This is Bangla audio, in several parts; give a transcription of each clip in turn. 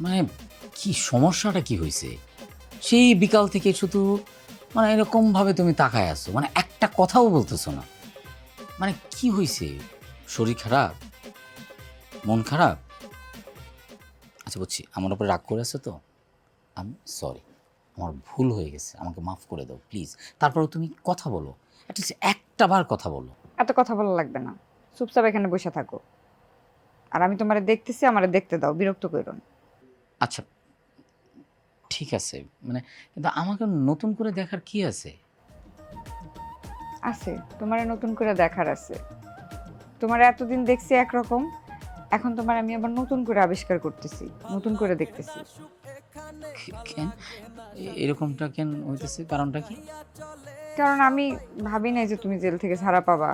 মানে কি সমস্যাটা কি হয়েছে? সেই বিকাল থেকে শুধু মানে এরকমভাবে তুমি তাকায় আছো, মানে একটা কথাও বলতেছো না। মানে কি হয়েছে? শরীর খারাপ? মন খারাপ? আচ্ছা বুঝছি, আমার উপরে রাগ করে আছো তো। আমি সরি, আমার ভুল হয়ে গেছে, আমাকে মাফ করে দাও প্লিজ। তারপরেও তুমি কথা বলো, অ্যাটলিস্ট একটা বার কথা বলো। এত কথা বলা লাগবে না, চুপচাপ এখানে বসে থাকো। আর আমি তোমারে দেখতেছি, আমারে দেখতে দাও, বিরক্ত করো না। আচ্ছা ঠিক আছে, মানে কিন্তু আমাকে নতুন করে দেখার কি আছে? আছে, তোমারে নতুন করে দেখার আছে। তোমার এতদিন দেখছি একরকম, এখন তোমার আমি আবার নতুন করে আবিষ্কার করতেছি, নতুন করে দেখতেছি। কেন এরকমটা কেন হইতেছে, কারণটা কি? কারণ আমি ভাবি নাই যে তুমি জেল থেকে ছাড়া পাবা।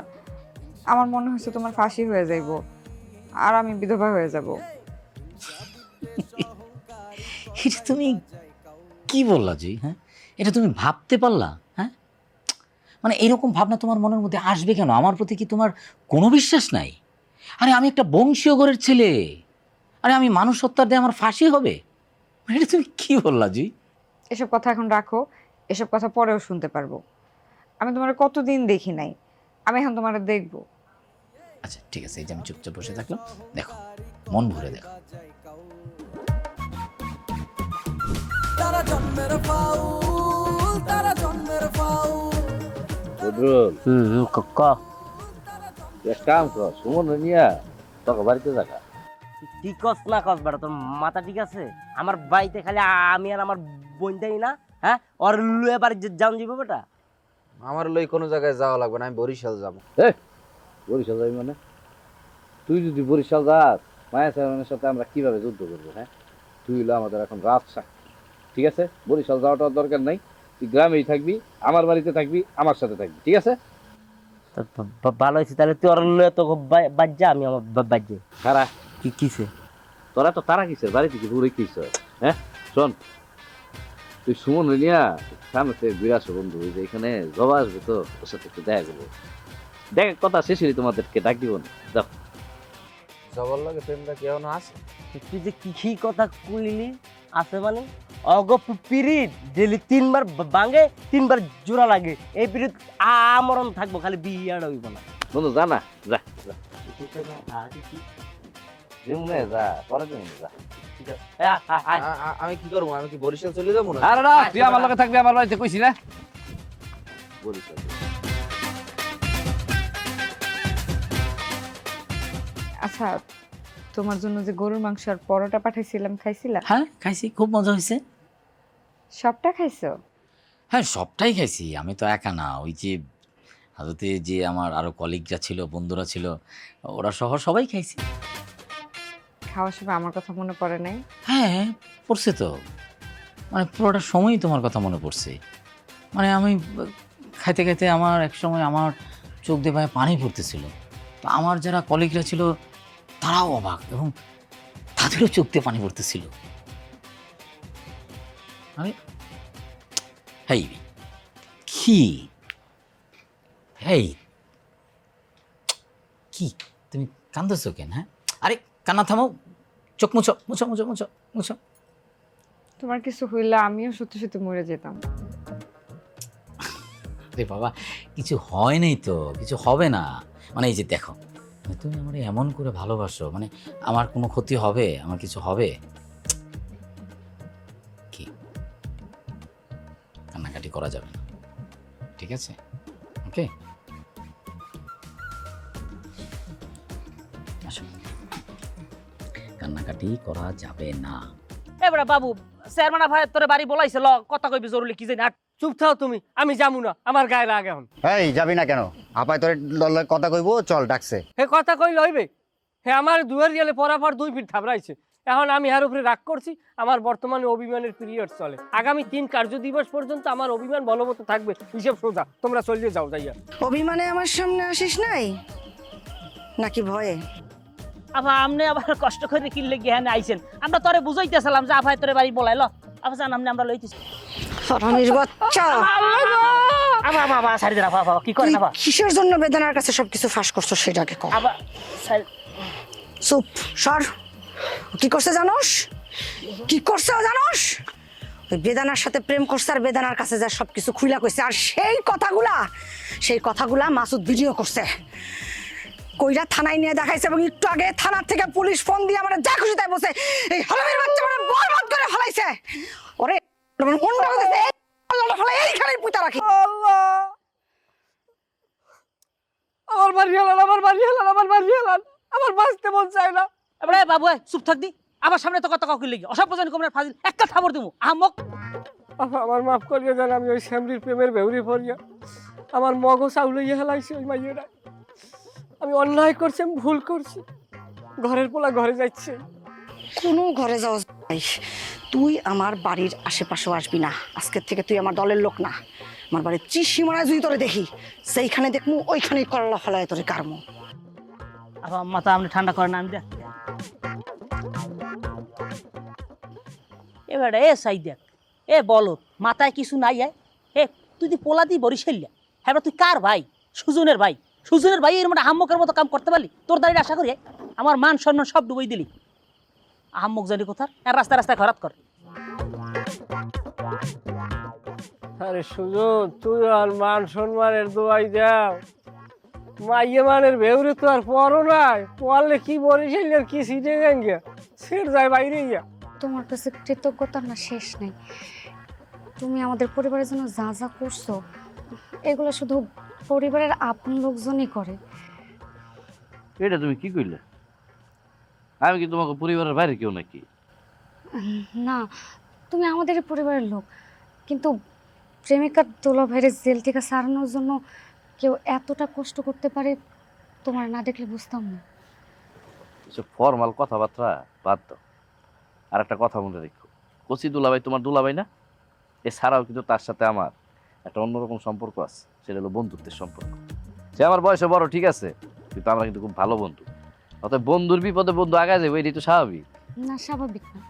আমার মনে হচ্ছে তোমার ফাঁসি হয়ে যাইব, আর আমি বিধবা হয়ে যাব। এটা তুমি কি বললা জি? হ্যাঁ, এটা তুমি ভাবতে পারলা? হ্যাঁ, মানে এরকম ভাবনা তোমার মনের মধ্যে আসবে কেন? আমার প্রতি কি তোমার কোনো বিশ্বাস নাই? আরে আমি একটা বংশীয় ঘরের ছেলে, আরে আমি মানুষ হত্যার দিয়ে আমার ফাঁসি হবে? মানে এটা তুমি কি বললা জি? এসব কথা এখন রাখো, এসব কথা পরেও শুনতে পারবো। আমি তোমার কতদিন দেখি নাই, আমি এখন তোমার দেখবো। আচ্ছা ঠিক আছে, এই যে আমি চুপচাপ বসে থাকলাম, দেখো মন ভরে দেখো। তারা জন্মের ফাউল, তারা জন্মের ফাউল। বদরুল এক কাম কর, সুমন নিয়া তোকে বাড়িতে থাকা। কি কস না কস বেটা, তোর মাথা ঠিক আছে? আমার বাড়িতে খালি আমি আর আমার বোনটাই না, হ্যাঁ? ওর লুয়ে বাড়ি যান যাবো বেটা। আমার লই কোনো জায়গায় যাওয়া লাগবে না, আমি বরিশাল যাবো। বরিশাল যাবি মানে? তুই যদি বরিশাল যাস, মায়া সাহেবের সাথে আমরা কিভাবে যুদ্ধ করবো? হ্যাঁ, তুই হলো আমাদের এখন রাত সাক্ষী, ঠিক আছে? বরিশাল যাওয়াটার দরকার নাই, তুই গ্রামেই থাকবি, আমার বাড়িতে থাকবি, আমার সাথে থাকবি, ঠিক আছে? ভালো হয়েছে, তাহলে তুই ওর লুয়ে তো বাজ্যা, আমি আমার বাজ্যে। খারা কি কিসে? তোরা তো তারা কিসের বাড়িতে কি পুরো কিস? হ্যাঁ শোন, তুই সুমন নিয়া সামনে থেকে বিরাস বন্ধু, ওই যে এখানে জবা আসবে তো, ওর সাথে একটু দেখা করবো। দেখ কথা শেষ হলি তোমাদেরকে ডাক দিব না, যাও। যাবার লাগে প্রেমটা কি এখনো আছে? তুই যে কি কথা কইলি আছে মানে? অগ পিরিত ডেলি 3 বার ভাঙে, 3 বার জোড়া লাগে। এই পিরিত আমরণ থাকবো, খালি বিয়াটা হইব না। বন্ধু যা না, যা যা যেমনে যা, পরে যেমনে যা। আমি কি করবো? আমি কি বরিশাল চলে যাবো না? আরে না, তুই আমার লগে থাকবি, আমার বাড়িতে কইছি না বরিশাল। আচ্ছা, তোমার জন্য যে গরুর মাংস আর পরোটা পাঠাইছিলাম, খাইছিলা? হ্যাঁ খাইছি, খুব মজা হয়েছে। সবটা খাইছো? হ্যাঁ সবটাই খাইছি, আমি তো একা না, ওই যে হাজতে যে আমার আরো কলিগরা ছিল, বন্ধুরা ছিল, ওরা সহ সবাই খাইছি। খাওয়ার সময় আমার কথা মনে পড়ে নাই? হ্যাঁ পড়ছে তো, মানে পুরোটা সময়ই তোমার কথা মনে পড়ছে। মানে আমি খাইতে খাইতে আমার এক সময় আমার চোখ দিয়ে পায়ে পানি পড়তেছিল। তো আমার যারা কলিগরা ছিল তারাও অবাক, এবং তাদেরও চোখ দিয়ে পানি পড়তেছিল। আরে হেই কি, হেই কি তুমি কান্দছো কেন? হ্যাঁ আরে কান্না থামাও, চোখ মুছো মুছো মুছো মুছো মুছো। তোমার কিছু হইলে আমিও সত্যি সত্যি মরে যেতাম। আরে বাবা কিছু হয় নাই তো, কিছু হবে না। মানে এই যে দেখো, মানে তুমি আমার এমন করে ভালোবাসো, মানে আমার কোনো ক্ষতি হবে, আমার কিছু হবে কি? কান্নাকাটি করা যাবে না, ঠিক আছে? ওকে আসো, কান্নাকাটি করা যাবে না। এবারে বাবু, চেয়ারম্যান ভাই তোরে বাড়ি বলাইছে, ল কথা কইবি জরুরি কি জানি। আর চুপ থাও তুমি, আমি যামু না, আমার গায়ে রাগ এখন। এই যাবি না কেন? আপাই তোর কথা কইবো, চল ডাকছে। হে কথা কইলে হইবে? হে আমার দুয়ার গেলে পরাপর 2 ফিট থাবড়াইছে। এখন আমি এর উপরে রাগ করছি। আমার বর্তমানে অভিমানের পিরিয়ড চলে, আগামী 3 কার্য দিবস পর্যন্ত আমার অভিমান বলবৎ থাকবে। হিসেব সোজা, তোমরা চলিয়ে যাও যাইয়া। অভিমানে আমার সামনে আসিস নাই নাকি ভয়ে? আবার আপনি আবার কষ্ট করে কিনলে গিয়ে আইছেন, আমরা তোরে বুঝাইতেছিলাম যে আফাই তোরে বাড়ি বলাইল। আবার জান আমরা লইতেছি। ফরানির বাচ্চা, আবা বাবা সারি দে, বাবা কি করে না? কিসের জন্য বেদনার কাছে সবকিছু ফাঁস করছো সেটাকে কর। আবার চুপ সর। কি করছে জানোস? কি করছে ও জানোস? ওই বেদানার সাথে প্রেম করছে আর বেদানার কাছে যা সবকিছু খুইলা কইছে, আর সেই কথাগুলা মাসুদ ভিডিও করছে, কইরা থানায় নিয়ে দেখাইছে, এবং একটু আগে থানার থেকে পুলিশ ফোন দিয়ে আমার যা খুশি তাই বসে এই হারামির বাচ্চা আমার বরবাদ করে ফেলাইছে। ওরে মনটা বলতেছে আল্লাহ ফেলাই এইখানেই পুঁতা রাখি। আল্লাহ, আমার বাড়ি হেলান, আমার বাড়ি হেলান, আমার বাড়ি হেলান, আমার বাঁচতে মন চায় না। এবারে বাবু চুপ থাক দি, আমার সামনে তো কথা কাউকে লেগে অসভ্যজনী কমনার ফাজিল একটা থাবর দিমু আহমক। আমার মাফ করিয়ে দেন, আমি ওই শ্যামলির প্রেমের বেউরি পড়িয়া আমার মগজ আউলাইয়া হেলাইছি ওই মাইয়েরা। আমি অন্যায় করছি, আমি ভুল করছি। ঘরের পোলা ঘরে যাচ্ছে। কোনো ঘরে যাওয়া নাই, তুই আমার বাড়ির আশেপাশেও আসবি না। আজকের থেকে তুই আমার দলের লোক না। আমার বাড়ির সীমানায় যদি তোরে দেখি, সেইখানে দেখমু ওইখানেই করলা ফলায় তোরে কারমু। আবার মাথা আপনি ঠান্ডা করেন, আমি দেখ এবারে এ সাই দেখ এ বলো মাথায় কিছু নাই এ তুই দি পোলা দি বরিশাইয়া হ্যাঁ তুই কার ভাই? সুজনের ভাই। সুজনের ভাই এর মানে আহম্মকের মতো কাম করতে পারলি? তোর দাঁড়িয়ে আশা করি আমার মান সম্মান সব ডুবাই দিলি। আহম্মক জানি কোথার আর রাস্তায় রাস্তায় খরাত কর। আরে সুজন, তুই আর মান সম্মানের দোয়াই দাও, মাইয়ে মানের বেউরে তো আর পরও নাই, পড়লে কি বরিশাইলের কি সিটে গিয়া সেট যায় বাইরে গিয়া। তোমার কাছে কৃতজ্ঞতার না শেষ নেই। তুমি আমাদের পরিবারের জন্য যা যা করছো, এগুলো শুধু পরিবারের আপন লোকজনই করে। এটা তুমি কি কইলে? আমি কি তোমাকে পরিবারের বাইরে কেউ নাকি? না, তুমি আমাদের পরিবারের লোক, কিন্তু প্রেমিকার দোলা ভাইয়ের জেল থেকে সারানোর জন্য কেউ এতটা কষ্ট করতে পারে তোমার না দেখলে বুঝতাম না। এসব ফর্মাল কথাবার্তা বাদ দাও। আর একটা কথা মনে রেখো, কচি দুলাভাই তোমার দুলাভাই না? এছাড়াও কিন্তু তার সাথে আমার একটা অন্যরকম সম্পর্ক আছে, সেটা হলো বন্ধুত্বের সম্পর্ক। সে আমার বয়সে বড় ঠিক আছে, কিন্তু আমরা কিন্তু খুব ভালো বন্ধু। অতএব বন্ধুর বিপদে বন্ধু আগায় যাবে, এটাই তো স্বাভাবিক। না, স্বাভাবিক না।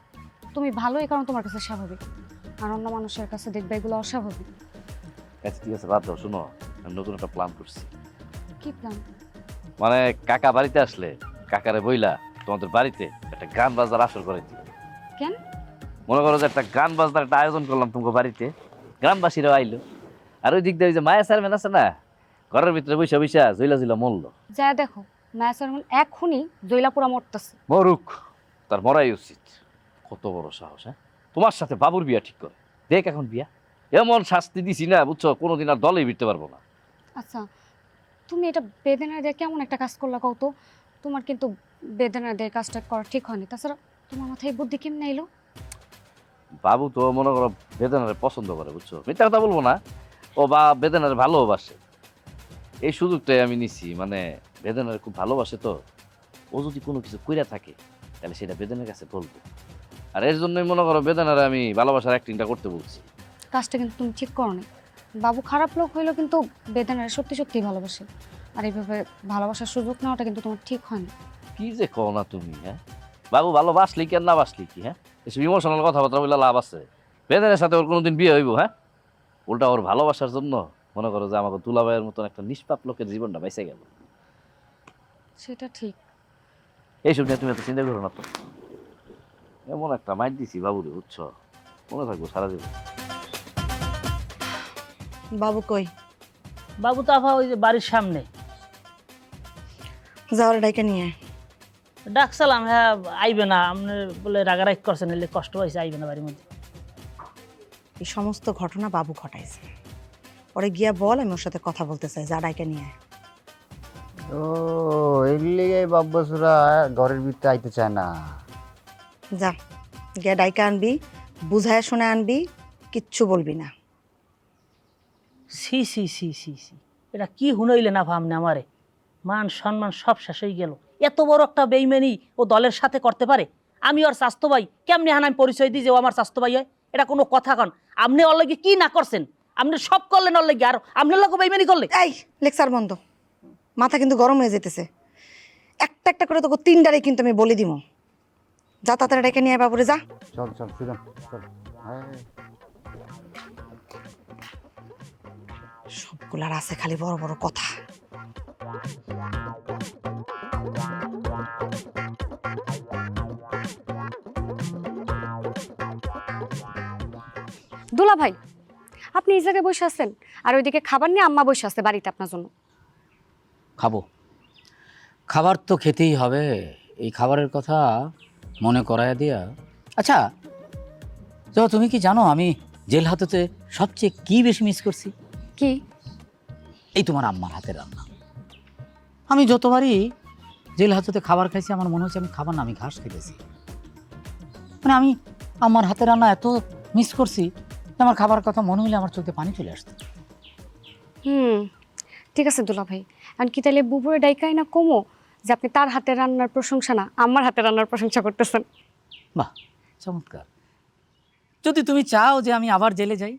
তুমি ভালো, এই কারণ তোমার কাছে স্বাভাবিক, আর অন্য মানুষের কাছে দেখবে এগুলো অস্বাভাবিক। আচ্ছা ঠিক আছে, বাদ দাও। শোনো, আমি নতুন একটা প্ল্যান করছি। কি প্ল্যান? মানে কাকা বাড়িতে আসলে কাকারে বইলা তোমাদের বাড়িতে একটা গান বাজনার আসর করে দিই। কেন? মনে করো যে একটা গান বাজনার একটা আয়োজন করলাম তোমার বাড়িতে, গ্রামবাসীরাও আইলো, আর ওই দিক দিয়ে যে মায়া চেয়ারম্যান আছে না, ঘরের ভিতরে বৈশা বৈশা জইলা জইলা মরল। যা দেখো, ম্যাসার এখনই জৈলাপুরা মরতেছে। মরুক, তার মরাই উচিত। কত বড় সাহস! হ্যাঁ, তোমার সাথে বাবুর বিয়া ঠিক করে দেখ। এখন বিয়া এমন শাস্তি দিছি না, বুঝছো, কোনোদিন আর দলেই বিরতে পারবো না। আচ্ছা, তুমি এটা বেদনা দিয়ে কেমন একটা কাজ করলা কও তো? তোমার কিন্তু বেদনা দিয়ে কাজটা করা ঠিক হয়নি। তাছাড়া তোমার মাথায় বুদ্ধি কেমনে এলো? বাবু তো মনে করো বেদনারে পছন্দ করে, বুঝছো, মিথ্যা কথা বলবো না, ও বা বেদনারে ভালোবাসে। এই সুযোগটাই আমি নিছি, মানে বেদনারে খুব ভালোবাসে তো, ও যদি কোনো কিছু কইরা থাকে তাহলে সেটা বেদনার কাছে বলবো। আর এর জন্যই মনে করো বেদনারে আমি ভালোবাসার অ্যাক্টিংটা করতে বলছি। কাজটা কিন্তু তুমি ঠিক করো না। বাবু খারাপ লোক হইলো, কিন্তু বেদনার সত্যি সত্যিই ভালোবাসে, আর এইভাবে ভালোবাসার সুযোগ নেওয়াটা কিন্তু তোমার ঠিক হয় না। কি যে কও না তুমি! হ্যাঁ, বাবু ভালোবাসলি কি আর না বাসলি কি? হ্যাঁ, এসব ইমোশনাল কথাবার্তা বলে লাভ আছে? বেদনের সাথে ওর কোনোদিন বিয়ে হইব? হ্যাঁ, উল্টা ওর ভালোবাসার জন্য মনে করো যে আমাকে দুলাভাইয়ের মতন একটা নিষ্পাপ লোকের জীবনটা বেঁচে গেল। সেটা ঠিক। এইসব নিয়ে তুমি এত চিন্তা করো না তো। এমন একটা মাইট দিছি বাবুরে, বুঝছো, মনে থাকবো সারা জীবন। বাবু কই? বাবু তো আফা ওই যে বাড়ির সামনে। যাওয়ার ডাইকে নিয়ে ডাকসালাম, হ্যাঁ আইবে না, আপনি বলে রাগারাগ করছেন, এলে কষ্ট পাইছে, আইবে না বাড়ির মধ্যে। এই সমস্ত ঘটনা বাবু ঘটাইছে। পরে গিয়া বল আমি ওর সাথে কথা বলতে চাই, যা ডাইকে নিয়ে। ও এগুলি বাব্বাসুরা ঘরের ভিতরে আইতে চায় না। যা গিয়া ডাইকে আনবি, বুঝায় শুনে আনবি, কিচ্ছু বলবি না। সি সি সি সি সি, এটা কি হুনইলে না ভাবনে আমারে, মান সম্মান সব শেষ হয়ে গেল। এত বড় একটা বেইমানি ও দলের সাথে করতে পারে? আমি ওর স্বাস্থ্য ভাই, কেমনি হান আমি পরিচয় দিই যে ও আমার স্বাস্থ্য ভাই হয়? এটা কোনো কথা কন? আপনি ওর লাগে কি না করছেন? আপনি সব করলেন ওর লাগে, আর আপনার লোক বেইমানি করলে। এই লেকচার বন্ধ, মাথা কিন্তু গরম হয়ে যেতেছে। একটা একটা করে তোকে তিনটারে কিন্তু আমি বলে দিব। যা তাড়াতাড়ি ডেকে নিয়ে বাবুরে, যা। চল চল সুজন চল। সবগুলার আছে খালি বড় বড় কথা। দোলা ভাই, আপনি এই জায়গায় বসে আছেন আর ওইদিকে খাবার নিয়ে আম্মা বসে আছে বাড়িতে আপনার জন্য। খাবো, খাবার তো খেতেই হবে। এই খাবারের কথা মনে করায়া দিয়া। আচ্ছা তো তুমি কি জানো আমি জেল হাজতে সবচেয়ে কি বেশি মিস করছি? কি? এই তোমার আম্মার হাতের রান্না। আমি যতবারই জেল হাজতে খাবার খাইছি আমার মনে হচ্ছে আমি খাবার না, আমি ঘাস খেতেছি। মানে আমি আমার হাতের রান্না এত মিস করছি যে আমার খাবার কথা মনে হলে আমার চোখে পানি চলে আসতো। ঠিক আছে দোলা ভাই, আর কি তাহলে বুবুরে ডাইকাই না কমো যে আপনি তার হাতের রান্নার প্রশংসা না আমার হাতের রান্নার প্রশংসা করতেছেন। বাহ, চমৎকার। যদি তুমি চাও যে আমি আবার জেলে যাই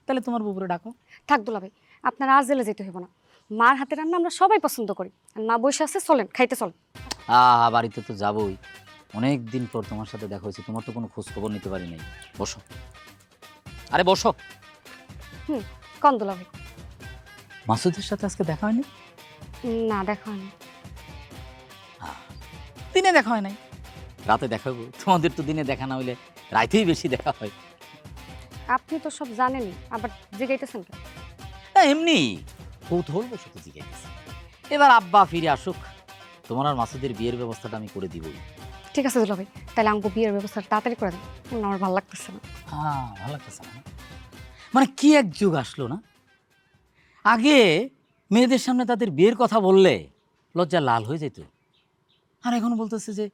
তাহলে তোমার বুবুরে ডাকো। থাক দোলা ভাই, আপনার আর জেলে যেতে হইব না। মার হাতের রান্না আমরা সবাই পছন্দ করি, আর মা বসে আছে, চলেন খাইতে চলেন। বাড়িতে তো যাবোই, অনেক দিন পর তোমার সাথে দেখা হয়েছে, তোমার তো কোনো খোঁজ খবর নিতে পারি নাই। বসো, আরে বসো। কন দোলা ভাই? মাসুদের সাথে আজকে দেখা হয়নি? না, দেখা হয়নি। দিনে দেখা হয় নাই, রাতে দেখাবো। তোমাদের তো দিনে দেখা না হইলে রাতেই বেশি দেখা হয়। আপনি তো সব জানেনই, আবার জিগাইতেছেন কেন? এমনি কৌতূহল বসত জিজ্ঞাসা। এবার আব্বা ফিরে আসুক, তোমার আর মাসুদের বিয়ের ব্যবস্থাটা আমি করে দিবই। ঠিক আছে দুলা ভাই, তাহলে আমাকে বিয়ের ব্যবস্থা তাড়াতাড়ি করে দেন। আমার ভালো লাগতেছে না। ভালো লাগতেছে না? মানে কি এক যুগ আসলো না? আগে মেয়েদের সামনে তাদের বিয়ের কথা বললে লজ্জা লাল হয়ে যেত, আর এখন বলতেছে যে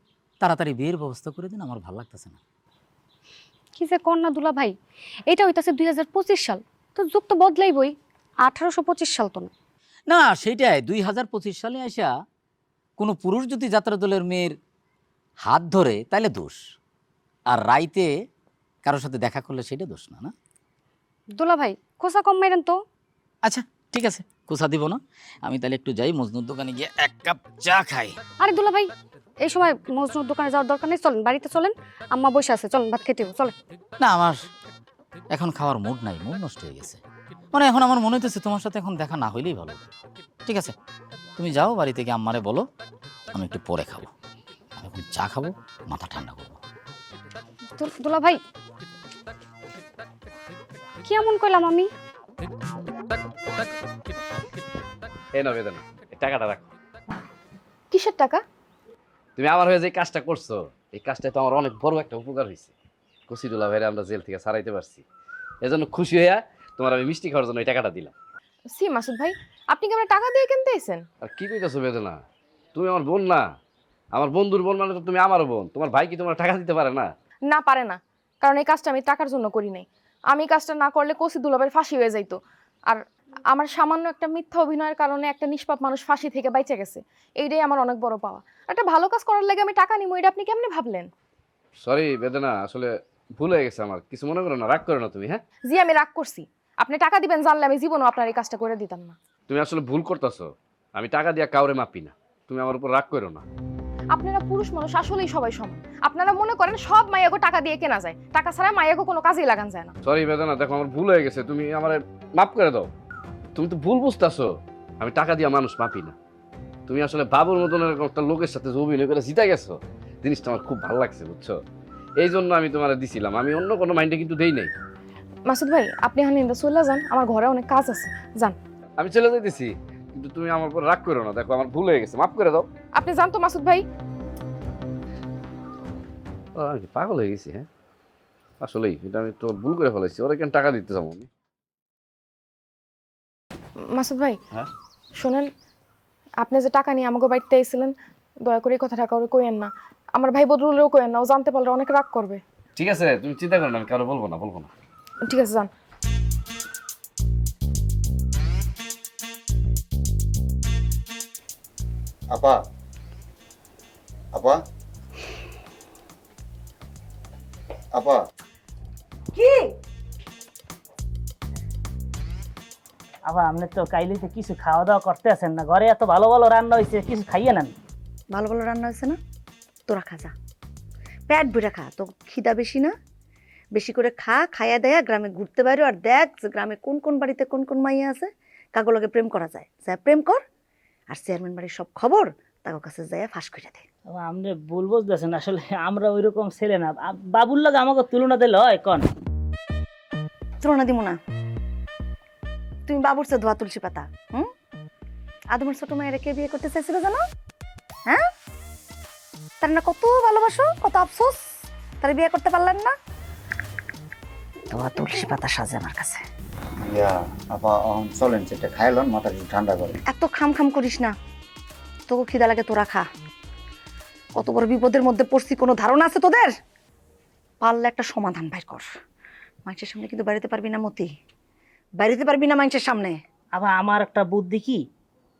তাড়াতাড়ি বিয়ের ব্যবস্থা করে দিন, আমার ভালো লাগতেছে না। কি যে কর না দুলা ভাই, এটা হইতাছে 2025 সাল, তো যুগ তো বদলাইবই। 1825 সাল তো না। না সেইটাই, 2025 সালে আসা কোনো পুরুষ যদি যাত্রা দলের মেয়ের হাত ধরে তাহলে দোষ, আর রাইতে কারোর সাথে দেখা করলে সেটা দোষ না। না দুলা ভাই, খোসা কম মাইরেন তো। আচ্ছা ঠিক আছে, কোসা দিব না। আমি তাহলে একটু যাই মজনুর দোকানে গিয়ে এক কাপ চা খাই। আরে দুলা ভাই, এই সময় মজনুর দোকানে যাওয়ার দরকার নেই, চলেন বাড়িতে চলেন, আম্মা বসে আছে, চলেন ভাত খেতে হবে, চলেন। না আমার এখন খাওয়ার মুড নাই, মুড নষ্ট হয়ে গেছে। মানে এখন আমার মনে হইতেছে তোমার সাথে এখন দেখা না হইলেই ভালো। ঠিক আছে তুমি যাও, বাড়ি থেকে আম্মারে বলো আমি একটু পরে খাবো, আমি এখন চা খাবো, মাথা ঠান্ডা করবো। দুলা ভাই, কি এমন কইলাম আমি? এই না বেদনা, এই টাকাটা রাখো। কিসের টাকা? তুমি আমার হয়ে যে কাজটা করছো, এই কাজটা তো আমার অনেক বড় একটা উপকার হয়েছে। কসিদুল্লাহ ভাইরে আমরা জেল থেকে ছাড়াইতে পারছি, এজন্য খুশি হইয়া তোমার আমি মিষ্টি খাওয়ার জন্য এই টাকাটা দিলাম। সি মাসুদ ভাই, আপনি কি আমরা টাকা দিয়ে কিনতে আইছেন? আর কি কইতাছো বেদনা, তুমি আমার বোন না? আমার বন্ধুর বোন মানে তো তুমি আমারও বোন। তোমার ভাই কি তোমার টাকা দিতে পারে না? না, পারে না, কারণ এই কাজটা আমি টাকার জন্য করি নাই। আমি কাজটা না করলে কসি দুলাবের ফাঁসি হয়ে যাইতো। আর আমার সামান্য একটা মিথ্যা অভিনয়ের কারণে একটা নিষ্পাপ মানুষ ফাঁসি থেকে বাইচে গেছে, এইটাই আমার অনেক বড় পাওয়া। একটা ভালো কাজ করার লাগে আমি টাকা নিবো, এটা আপনি কেমনে ভাবলেন? সরি বেদনা, আসলে ভুল হয়ে গেছে আমার, কিছু মনে করো না, রাগ করো না তুমি। হ্যাঁ জি, আমি রাগ করছি। আপনি টাকা দিবেন জানলে আমি জীবনও আপনার এই কাজটা করে দিতাম না। তুমি আসলে ভুল করতেছো, আমি টাকা দিয়া কাউরে মাপি না, তুমি আমার উপর রাগ করো না। আপনারা পুরুষ মানুষ আসলেই সবাই সমান। আপনারা মনে করেন সব মাইয়াগো টাকা দিয়ে কেনা যায়, টাকা ছাড়া মাইয়াগো কোনো কাজেই লাগান যায় না। সরি বেদনা, দেখো আমার ভুল হয়ে গেছে, তুমি আমার মাফ করে দাও। তুমি তো ভুল বুঝতেছো, আমি টাকা দিয়া মানুষ মাপি না। তুমি আসলে বাবুর মতন এরকম একটা লোকের সাথে যে অভিনয় করে জিতে গেছো, জিনিসটা আমার খুব ভালো লাগছে, বুঝছো? এই জন্য আমি তোমার দিছিলাম, আমি অন্য কোনো মাইন্ডে কিন্তু দেই নাই। মাসুদ ভাই, আপনি এখন ইন্দা চলে যান, আমার ঘরে অনেক কাজ আছে, যান। আমি চলে যাইতেছি, কিন্তু তুমি আমার উপর রাগ করো না, দেখো আমার ভুল হয়ে গেছে, মাফ করে দাও। আপনি যান তো মাসুদ ভাই। আমি কি পাগল হয়ে গেছি? হ্যাঁ আসলেই এটা আমি তো ভুল করে ফেলাইছি, ওরা কেন টাকা দিতে যাবো আমি? মাসুদ ভাই, হ্যাঁ শোনেন, আপনি যে টাকা নিয়ে আমাকে বাড়িতে এসেছিলেন, দয়া করে এই কথাটা কাউরে কইেন না। আমার ভাই বদরুলেও কইেন না, ও জানতে পারলে অনেক রাগ করবে। ঠিক আছে, তুমি চিন্তা করো না, আমি কারো বলবো না। ঠিক আছে, যান। আপা আপা আপা কি আবার আপনি তো কাইলিতে কিছু খাওয়া দাওয়া করতে আছেন না, ঘরে এত ভালো ভালো রান্না হয়েছে, কিছু খাইয়ে নেন। ভালো ভালো রান্না হয়েছে না? তোরা খা, যা পেট ভরে খা, তো খিদা বেশি না? বেশি করে খা, খাইয়া দেয়া গ্রামে ঘুরতে বাইরে, আর দেখ যে গ্রামে কোন কোন বাড়িতে কোন কোন মাইয়া আছে, কাগুলোকে প্রেম করা যায়, যা প্রেম কর। আর চেয়ারম্যান বাড়ির সব খবর তার কাছে যায় ফাঁস করে দে। আপনি ভুল বুঝতেছেন, আসলে আমরা ওই রকম ছেলে না, বাবুর লাগে আমাকে তুলনা দিলে হয় কন? তুলনা দিব না। তুমি বাবুর চেয়ে ধোয়া তুলসী পাতা। আদমের ছোট মেয়েরা কে বিয়ে করতে চাইছিল জানো? হ্যাঁ, তার না কত ভালোবাসো, কত আফসোস তার বিয়ে করতে পারলেন না। ধোয়া তুলসী পাতা সাজে আমার কাছে। আপা চলেন সেটা খাইলন, মাথা ঠান্ডা করে। এত খাম খাম করিস না, তোকে খিদা লাগে তোরা খা। কত বড় বিপদের মধ্যে পড়ছি, কোনো ধারণা আছে তোদের? পারলে একটা সমাধান বাইর কর। মানুষের সামনে কিন্তু বাড়িতে পারবি না মতি, বাড়িতে পারবি না মানুষের সামনে। আবার আমার একটা বুদ্ধি কি,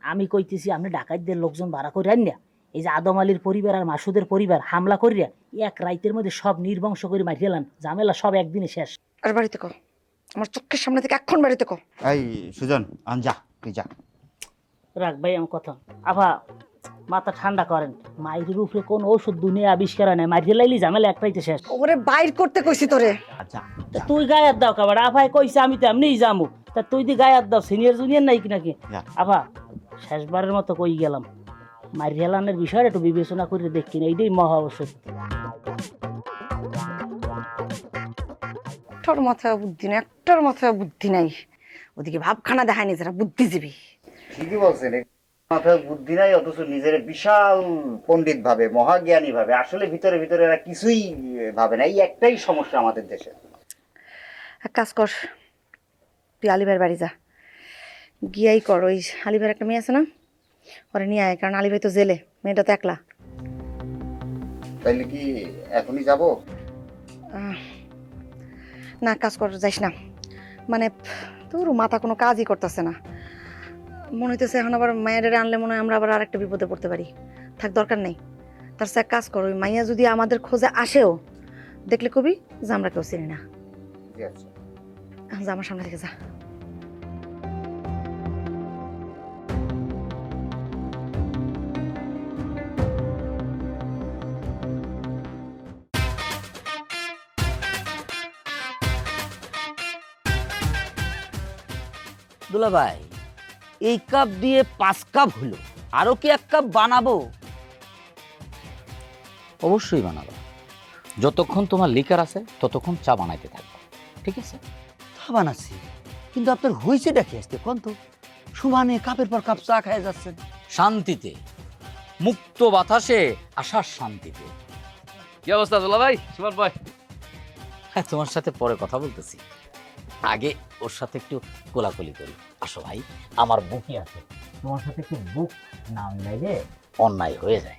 আমি কইতেছি আপনি ডাকাতদের লোকজন ভাড়া করে আন না, এই যে আদম আলীর পরিবার আর মাসুদের পরিবার হামলা করিয়া এক রাইতের মধ্যে সব নির্বংশ করে মারিয়েলাম, ঝামেলা সব একদিনে শেষ। আর বাড়িতে কর, আমার চোখের সামনে থেকে এখন বাড়িতে কর। এই সুজন আন যা, তুই যা। রাখ ভাই আমার কথা। আভা মাথা ঠান্ডা করেন, মাইরের উপরে কোন ওষুধ দুনিয়া আবিষ্কার নেই, মারিয়ে লাইলি ঝামেলা এক রাইতে শেষ। ওরে বাইর করতে কইছি তোরে। আচ্ছা তা তুই গায়ে হাত দাও কাবার, আভাই কইছে আমি তো এমনিই যামু, তা তুই দি গায়ে হাত দাও, সিনিয়র জুনিয়র নাই কি নাকি? আভা শেষবারের মতো কই গেলাম, মারিয়ালানের বিষয়টা একটু বিবেচনা করে দেখি না, এইটাই মহা ওষুধ। একটার মাথায় বুদ্ধি নাই, একটার মাথায় বুদ্ধি নাই। ওদিকে ভাবখানা দেখায়নি যারা বুদ্ধিজীবী। ঠিকই বলছেন, মাথায় বুদ্ধি নাই অথচ নিজের বিশাল পণ্ডিত ভাবে, মহাজ্ঞানী ভাবে। আসলে ভিতরে ভিতরে এরা কিছুই ভাবে না। এই একটাই সমস্যা আমাদের দেশে। এক কাজ কর, তুই আলিভাইয়ের বাড়ি যা, গিয়াই কর। ওই আলিভাইয়ের একটা মেয়ে আছে না, ওরে নিয়ে আয়, কারণ আলিভাই তো জেলে, মেয়েটা তো একলা। তাইলে কি এখনই যাব? না, কাজ কর, যাইস না। মানে তোর মাথা কোনো কাজই করতেছে না। মনে হইতেছে এখন আবার মায়ের আনলে মনে হয় আমরা আবার আরেকটা বিপদে পড়তে পারি। থাক, দরকার নেই। তার সাথে এক কাজ কর, ওই মাইয়া যদি আমাদের খোঁজে আসেও, দেখলে কবি যে আমরা কেউ চিনি না। যা, আমার সামনে থেকে যা। দুলাভাই, এই কাপ দিয়ে 5 কাপ হলো, আরো কি 1 কাপ বানাবো? অবশ্যই বানাবো। যতক্ষণ তোমার লিকার আছে ততক্ষণ চা বানাইতে থাকবো, ঠিক আছে? চা বানাচ্ছি, কিন্তু আপনার হয়েছেটা কি আসতে কোন তো? সমানে কাপের পর কাপ চা খায় যাচ্ছেন। শান্তিতে, মুক্ত বাতাসে, আশার শান্তিতে। কি অবস্থা দুলাভাই, সুমন ভাই? হ্যাঁ, তোমার সাথে পরে কথা বলতেছি, আগে ওর সাথে একটু কোলাকুলি করি। আসো ভাই, আমার বুকই আছে, তোমার সাথে একটু বুক না মিলাইলে অন্যায় হয়ে যায়।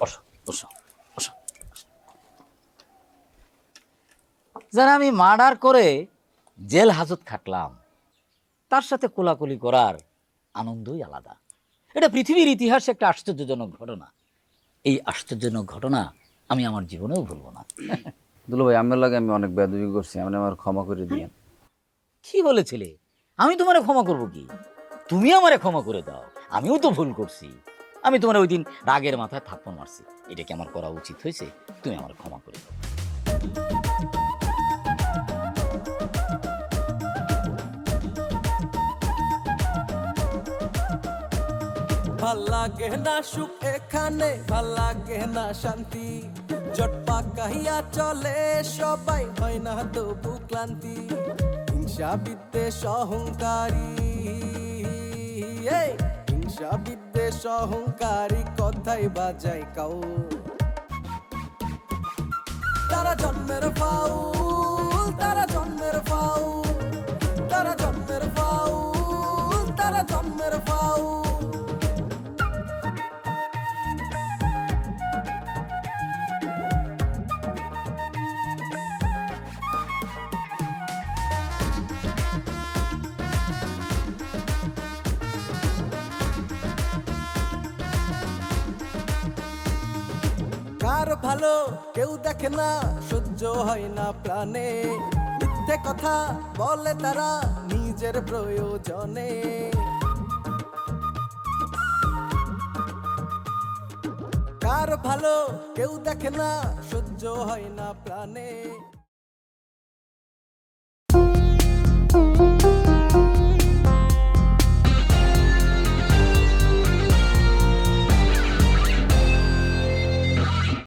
বসো বসো বসো। যারা আমি মার্ডার করে জেল হাজত খাটলাম, তার সাথে কোলাকুলি করার আনন্দই আলাদা। এটা পৃথিবীর ইতিহাসে একটা আশ্চর্যজনক ঘটনা। এই আশ্চর্যজনক ঘটনা আমি আমার জীবনেও ভুলবো না। দুলাভাই, আমার লাগে আমি অনেক বেয়াদবি করছি, আপনি আমার ক্ষমা করে দিয়েন। কি বলেছিলে? আমি তোমারে ক্ষমা করব কি? তুমি আমারে ক্ষমা করে দাও, আমিও তো ভুল করছি। আমি তোমার ওই দিন রাগের মাথায় থাপ্পড় মারছি, এটা কি আমার করা উচিত হয়েছে? তুমি আমার ক্ষমা করে দাও। ভাল লাগে না সুখ এখানে, ভাল লাগে না শান্তি, জট পাকাইয়া চলে সবাই, হয় না তবু ক্লান্তি। হিংসা বিদ্বেষ অহংকারী, হিংসা বিদ্বেষ অহংকারী কথাই বাজায় কাউ। তারা জন্মের ফাউল, তারা জন্মের ফাউল, তারা জন্মের ফাউল, তারা জন্মের ফাউল। কার ভালো কেউ দেখে না, সহ্য হয় না প্রাণে, মিথ্যে কথা বলে তারা নিজের প্রয়োজনে। কার ভালো কেউ দেখে না, সহ্য হয় না প্রাণে।